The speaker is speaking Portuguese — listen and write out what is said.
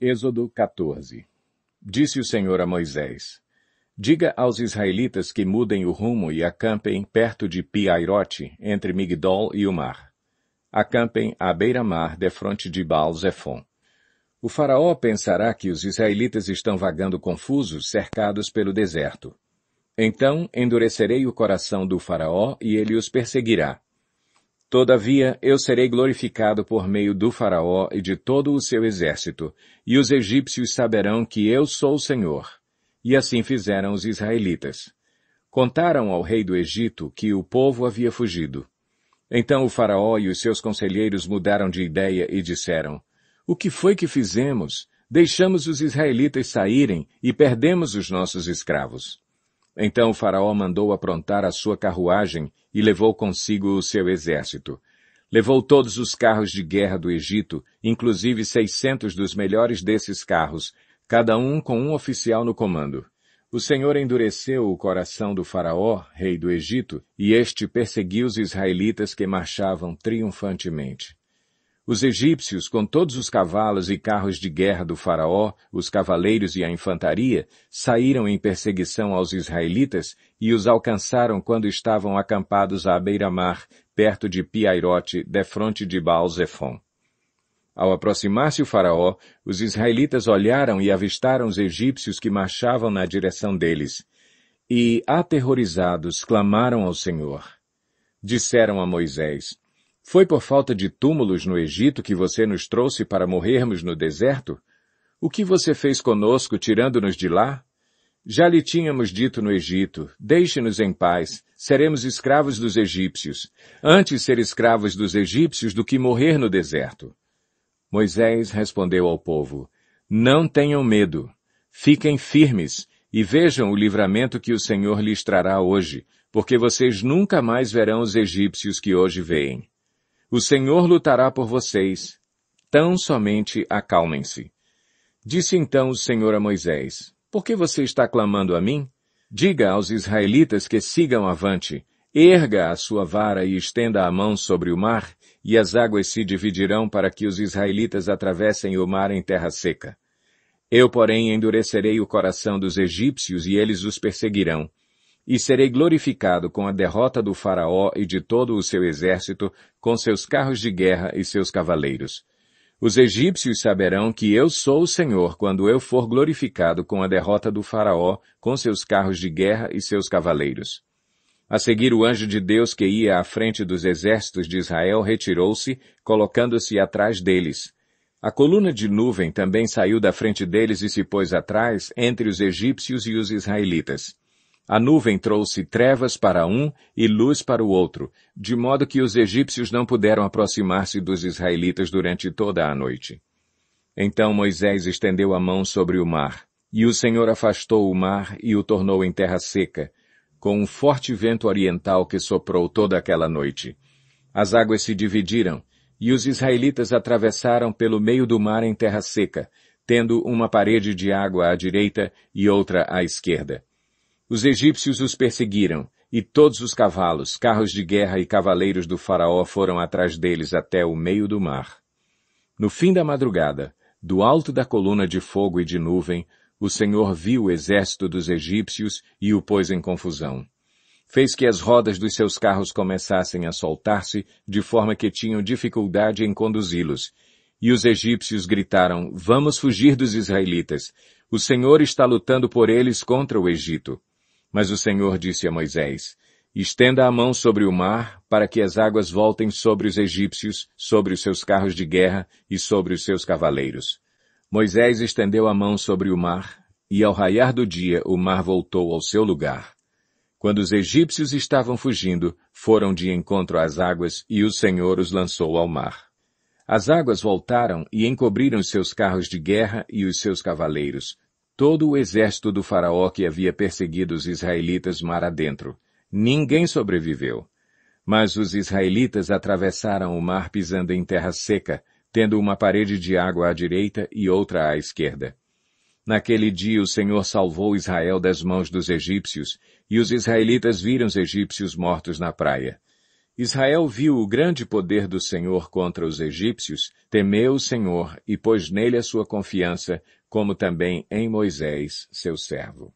Êxodo 14. Disse o Senhor a Moisés: Diga aos israelitas que mudem o rumo e acampem perto de Pi-Hairote, entre Migdol e o mar. Acampem à beira-mar, defronte de Baal-Zefon. O faraó pensará que os israelitas estão vagando confusos, cercados pelo deserto. Então endurecerei o coração do faraó e ele os perseguirá. Todavia, eu serei glorificado por meio do faraó e de todo o seu exército, e os egípcios saberão que eu sou o Senhor. E assim fizeram os israelitas. Contaram ao rei do Egito que o povo havia fugido. Então o faraó e os seus conselheiros mudaram de ideia e disseram: O que foi que fizemos? Deixamos os israelitas saírem e perdemos os nossos escravos. Então o faraó mandou aprontar a sua carruagem e levou consigo o seu exército. Levou todos os carros de guerra do Egito, inclusive 600 dos melhores desses carros, cada um com um oficial no comando. O Senhor endureceu o coração do faraó, rei do Egito, e este perseguiu os israelitas que marchavam triunfantemente. Os egípcios, com todos os cavalos e carros de guerra do faraó, os cavaleiros e a infantaria, saíram em perseguição aos israelitas e os alcançaram quando estavam acampados à beira-mar, perto de Pi-Hairote, defronte de Baal-Zefon. Ao aproximar-se o faraó, os israelitas olharam e avistaram os egípcios que marchavam na direção deles. E, aterrorizados, clamaram ao Senhor. Disseram a Moisés: Foi por falta de túmulos no Egito que você nos trouxe para morrermos no deserto? O que você fez conosco, tirando-nos de lá? Já lhe tínhamos dito no Egito: Deixe-nos em paz, seremos escravos dos egípcios. Antes ser escravos dos egípcios do que morrer no deserto. Moisés respondeu ao povo: Não tenham medo. Fiquem firmes e vejam o livramento que o Senhor lhes trará hoje, porque vocês nunca mais verão os egípcios que hoje veem. O Senhor lutará por vocês. Tão somente acalmem-se. Disse então o Senhor a Moisés: Por que você está clamando a mim? Diga aos israelitas que sigam avante. Erga a sua vara e estenda a mão sobre o mar, e as águas se dividirão para que os israelitas atravessem o mar em terra seca. Eu, porém, endurecerei o coração dos egípcios e eles os perseguirão. E serei glorificado com a derrota do faraó e de todo o seu exército, com seus carros de guerra e seus cavaleiros. Os egípcios saberão que eu sou o Senhor quando eu for glorificado com a derrota do faraó, com seus carros de guerra e seus cavaleiros. A seguir, o anjo de Deus que ia à frente dos exércitos de Israel retirou-se, colocando-se atrás deles. A coluna de nuvem também saiu da frente deles e se pôs atrás, entre os egípcios e os israelitas. A nuvem trouxe trevas para um e luz para o outro, de modo que os egípcios não puderam aproximar-se dos israelitas durante toda a noite. Então Moisés estendeu a mão sobre o mar, e o Senhor afastou o mar e o tornou em terra seca, com um forte vento oriental que soprou toda aquela noite. As águas se dividiram, e os israelitas atravessaram pelo meio do mar em terra seca, tendo uma parede de água à direita e outra à esquerda. Os egípcios os perseguiram, e todos os cavalos, carros de guerra e cavaleiros do faraó foram atrás deles até o meio do mar. No fim da madrugada, do alto da coluna de fogo e de nuvem, o Senhor viu o exército dos egípcios e o pôs em confusão. Fez que as rodas dos seus carros começassem a soltar-se, de forma que tinham dificuldade em conduzi-los. E os egípcios gritaram: Vamos fugir dos israelitas. O Senhor está lutando por eles contra o Egito. Mas o Senhor disse a Moisés: Estenda a mão sobre o mar, para que as águas voltem sobre os egípcios, sobre os seus carros de guerra e sobre os seus cavaleiros. Moisés estendeu a mão sobre o mar, e ao raiar do dia o mar voltou ao seu lugar. Quando os egípcios estavam fugindo, foram de encontro às águas, e o Senhor os lançou ao mar. As águas voltaram e encobriram os seus carros de guerra e os seus cavaleiros, todo o exército do faraó que havia perseguido os israelitas mar adentro. Ninguém sobreviveu. Mas os israelitas atravessaram o mar pisando em terra seca, tendo uma parede de água à direita e outra à esquerda. Naquele dia o Senhor salvou Israel das mãos dos egípcios, e os israelitas viram os egípcios mortos na praia. Israel viu o grande poder do Senhor contra os egípcios, temeu o Senhor e pôs nele a sua confiança, como também em Moisés, seu servo.